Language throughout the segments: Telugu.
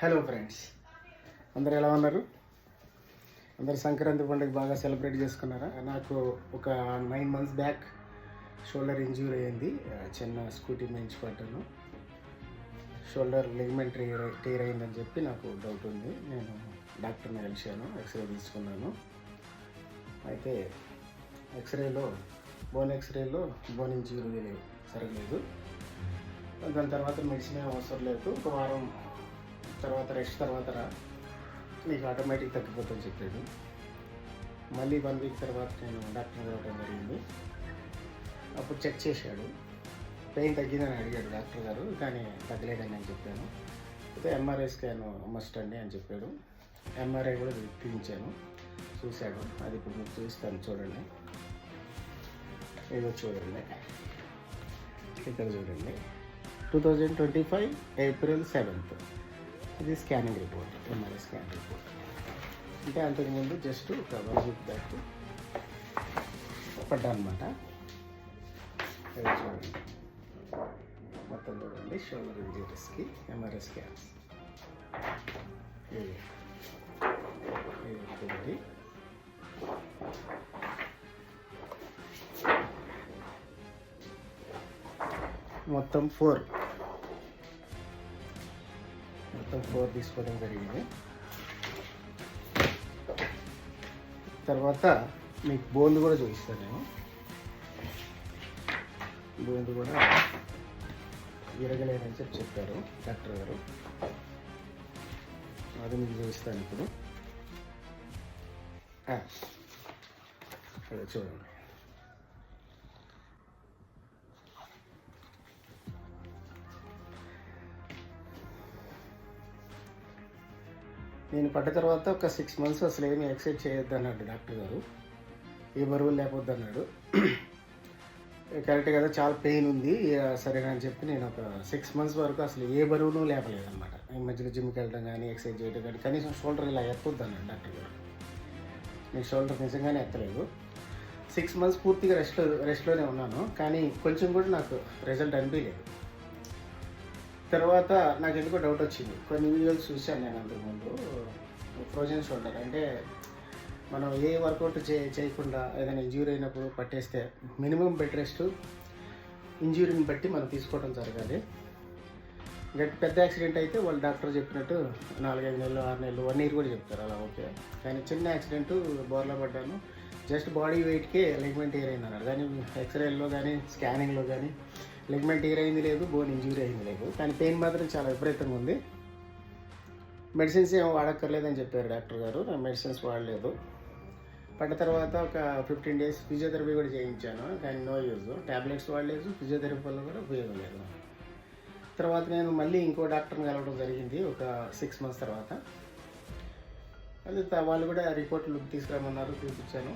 హలో ఫ్రెండ్స్, అందరు ఎలా ఉన్నారు? అందరు సంక్రాంతి పండుగ బాగా సెలబ్రేట్ చేసుకున్నారా? నాకు ఒక 9 months బ్యాక్ షోల్డర్ ఇంజ్యూరీ అయింది. చిన్న స్కూటీ మించి పడ్డాను. షోల్డర్ లిగమెంట్ టేర్ అయిందని చెప్పి నాకు డౌట్ ఉంది. నేను డాక్టర్ని కలిశాను, ఎక్స్రే తీసుకున్నాను. అయితే బోన్ ఎక్స్రేలో బోన్ ఇంజ్యూరీ సరగలేదు. దాని తర్వాత మెడిసిన్ అవసరం లేదు, ఒక వారం తర్వాత రెస్ట్ తర్వాత నీకు ఆటోమేటిక్ తగ్గిపోతుందని చెప్పాడు. మళ్ళీ 1 week తర్వాత నేను డాక్టర్ రావడం జరిగింది. అప్పుడు చెక్ చేశాడు, పెయిన్ తగ్గిందని అడిగాడు డాక్టర్ గారు, కానీ తగ్గలేదని నేను చెప్పాను. అయితే ఎంఆర్ఐ స్కాన్ మస్ట్ అండి అని చెప్పాడు. ఎంఆర్ఐ కూడా తీయించాను, చూశాడు. అది ఇప్పుడు మీకు చూస్తాను, చూడండి. ఏదో చూడండి, ఇక్కడ చూడండి. 2025 April 7th ఇది scanning report, MRI scan report. అంటే అంతకుముందు జస్ట్ ఒక 1 week బ్యాక్ పడ్డా అనమాట. చూడండి, మొత్తం చూడండి. షోల్డర్ ఇంజరీస్కి ఎంఆర్ఐ స్కాన్స్ ఒకటి, మొత్తం 4 తీసుకోవడం జరిగింది. తర్వాత మీకు బోన్లు కూడా చూపిస్తాను నేను. బోన్లు కూడా విరగలేదని చెప్పారు డాక్టర్ గారు. అది మీకు చూపిస్తాను ఇప్పుడు. అదే చూడండి. నేను పడ్డ తర్వాత ఒక 6 months అసలు ఏమి ఎక్సర్సైజ్ చేయొద్దు అన్నాడు డాక్టర్ గారు. ఏ బరువులు లేకపోద్దు అన్నాడు. కరెక్ట్ కదా, చాలా పెయిన్ ఉంది సరేనా అని చెప్పి నేను ఒక 6 months వరకు అసలు ఏ బరువును లేపలేదన్నమాట. ఈ మధ్యలో జిమ్కి వెళ్ళడం కానీ ఎక్సర్సైజ్ చేయడం కానీ కనీసం షోల్డర్ ఇలా ఎత్తొద్దు అన్నాడు డాక్టర్ గారు. నేను షోల్డర్ నిజంగానే ఎత్తలేదు. 6 months పూర్తిగా రెస్ట్లోనే ఉన్నాను, కానీ కొంచెం కూడా నాకు రిజల్ట్ అనిపించలేదు. తర్వాత నాకు ఎందుకో డౌట్ వచ్చింది. కొన్ని వీడియోస్ చూశాను నేను అంతకుముందు. ఫ్రోజన్ షోల్డర్ అంటే మనం ఏ వర్కౌట్ చేయకుండా ఏదైనా ఇంజ్యూరీ అయినప్పుడు పట్టేస్తే మినిమం బెడ్ రెస్ట్ ఇంజ్యూరీని బట్టి మనం తీసుకోవడం జరగాలి. పెద్ద యాక్సిడెంట్ అయితే వాళ్ళు డాక్టర్ చెప్పినట్టు 4-5 నెలలు 6 నెలలు 1 year కూడా చెప్తారు, అలా ఓకే. కానీ చిన్న యాక్సిడెంట్, బోర్లా పడ్డాను, జస్ట్ బాడీ వెయిట్కే లెగ్మెంట్ టేర్ అయింది అన్నారు. కానీ ఎక్స్రేలో కానీ స్కానింగ్లో కానీ లెగ్మెంట్ టేర్ అయింది లేదు, బోన్ ఇంజ్యూరీ అయింది లేదు. కానీ పెయిన్ మాత్రం చాలా విపరీతంగా ఉంది. మెడిసిన్స్ ఏమో వాడక్కర్లేదని చెప్పారు డాక్టర్ గారు. నేను మెడిసిన్స్ వాడలేదు. పడ్డ తర్వాత ఒక 15 days ఫిజియోథెరపీ కూడా చేయించాను, కానీ నో యూజ్. ట్యాబ్లెట్స్ వాడలేదు, ఫిజియోథెరపీ వల్ల కూడా ఉపయోగం లేదు. తర్వాత నేను మళ్ళీ ఇంకో డాక్టర్ని కలవడం జరిగింది ఒక 6 months తర్వాత. అది వాళ్ళు కూడా రిపోర్ట్లు తీసుకురమ్మన్నారు, చూపించాను.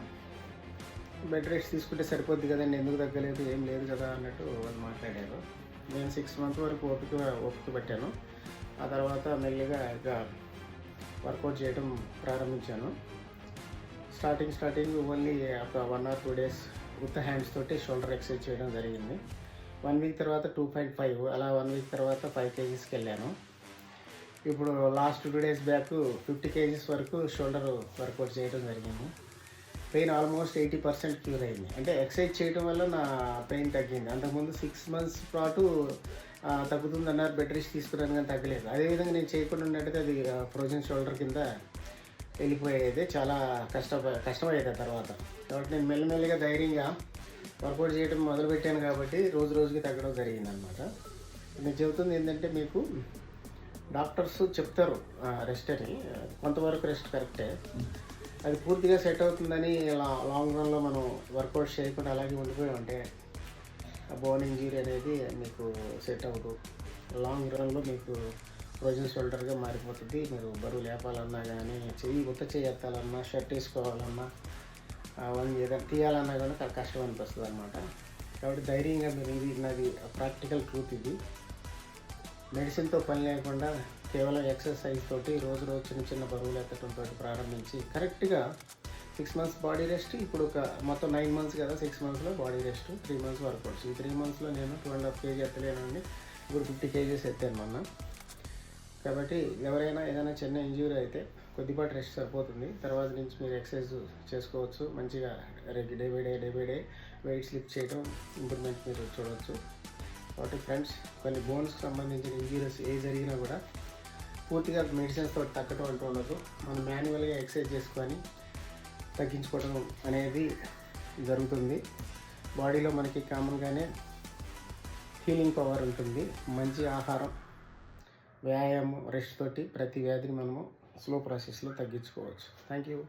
బెడ్ రెస్ట్ తీసుకుంటే సరిపోద్ది కదండి, ఎందుకు తగ్గలేదు, ఏం లేదు కదా అన్నట్టు వాళ్ళు మాట్లాడారు. నేను 6 months వరకు ఓపిక పెట్టాను. ఆ తర్వాత మెల్లిగా ఇక వర్కౌట్ చేయడం ప్రారంభించాను. స్టార్టింగ్ ఓన్లీ ఒక 1 or 2 days ఉత్త హ్యాండ్స్ తోటి షోల్డర్ ఎక్సర్సైజ్ చేయడం జరిగింది. 1 week తర్వాత 2.5, అలా 1 week తర్వాత 5 kgsకి వెళ్ళాను. ఇప్పుడు లాస్ట్ 2 days బ్యాక్ 50 kgs వరకు షోల్డర్ వర్కౌట్ చేయడం జరిగింది. పెయిన్ ఆల్మోస్ట్ 80% క్యూర్ అయింది. అంటే ఎక్సర్సైజ్ చేయడం వల్ల నా పెయిన్ తగ్గింది. అంతకుముందు 6 months పాటు తగ్గుతుందన్నారు, బెడ్ రెస్ట్ తీసుకున్నాను, కానీ తగ్గలేదు. అదేవిధంగా నేను చేయకుండా ఉన్నట్టయితే అది ఫ్రోజన్ షోల్డర్ కింద వెళ్ళిపోయేది, చాలా కష్టమయ్యేది తర్వాత. కాబట్టి నేను మెల్లమెల్లిగా ధైర్యంగా వర్కౌట్ చేయడం మొదలుపెట్టాను, కాబట్టి రోజుకి తగ్గడం జరిగిందనమాట. నేను చెబుతుంది ఏంటంటే, మీకు డాక్టర్స్ చెప్తారు రెస్ట్ అని, కొంతవరకు రెస్ట్ కరెక్టే. అది పూర్తిగా సెట్ అవుతుందని లాంగ్ రన్లో మనం వర్కౌట్ చేయకుండా అలాగే ఉండిపోయామంటే బోన్ ఇంజ్యూరీ అనేది మీకు సెట్ అవ్వదు. లాంగ్ రన్లో మీకు ఫ్రోజన్ షోల్డర్గా మారిపోతుంది. మీరు బరువు లేపాలన్నా కానీ, చెయ్యి ఎత్తాలన్నా, షర్ట్ వేసుకోవాలన్నా, అవన్నీ ఏదైనా తీయాలన్నా కానీ కష్టం అనిపిస్తుంది అనమాట. కాబట్టి ధైర్యంగా మీరు, ఇది నాది ప్రాక్టికల్ ట్రూత్. ఇది మెడిసిన్తో పని లేకుండా కేవలం ఎక్సర్సైజ్ తోటి రోజు చిన్న బరువులు ఎత్తడంతో ప్రారంభించి కరెక్ట్గా 6 months బాడీ రెస్ట్. ఇప్పుడు ఒక మొత్తం 9 months కదా, 6 monthsలో బాడీ రెస్ట్, 3 months వర్కౌట్స్. ఈ 3 monthsలో నేను 2.5 kg ఎత్తలేనండి. ఇప్పుడు 50 kgs ఎత్తాను మొన్న. కాబట్టి ఎవరైనా ఏదైనా చిన్న ఇంజ్యూరీ అయితే కొద్దిపాటి రెస్ట్ సరిపోతుంది. తర్వాత నుంచి మీరు ఎక్సర్సైజ్ చేసుకోవచ్చు. మంచిగా day by day weight slip చేయడం ఇంప్రూవ్మెంట్ మీరు చూడవచ్చు. కాబట్టి ఫ్రెండ్స్, కొన్ని బోన్స్కి సంబంధించిన ఇంజ్యూరీస్ ఏ జరిగినా కూడా పూర్తిగా మెడిసిన్స్ తోటి తగ్గటం అంటూ ఉండదు. మనం మాన్యువల్గా ఎక్సర్సైజ్ చేసుకొని తగ్గించుకోవడం అనేది జరుగుతుంది. బాడీలో మనకి కామన్గానే హీలింగ్ పవర్ ఉంటుంది. మంచి ఆహారం, వ్యాయామం, రెస్ట్ తోటి ప్రతి వ్యాధిని మనము స్లో ప్రాసెస్లో తగ్గించుకోవచ్చు. Thank you.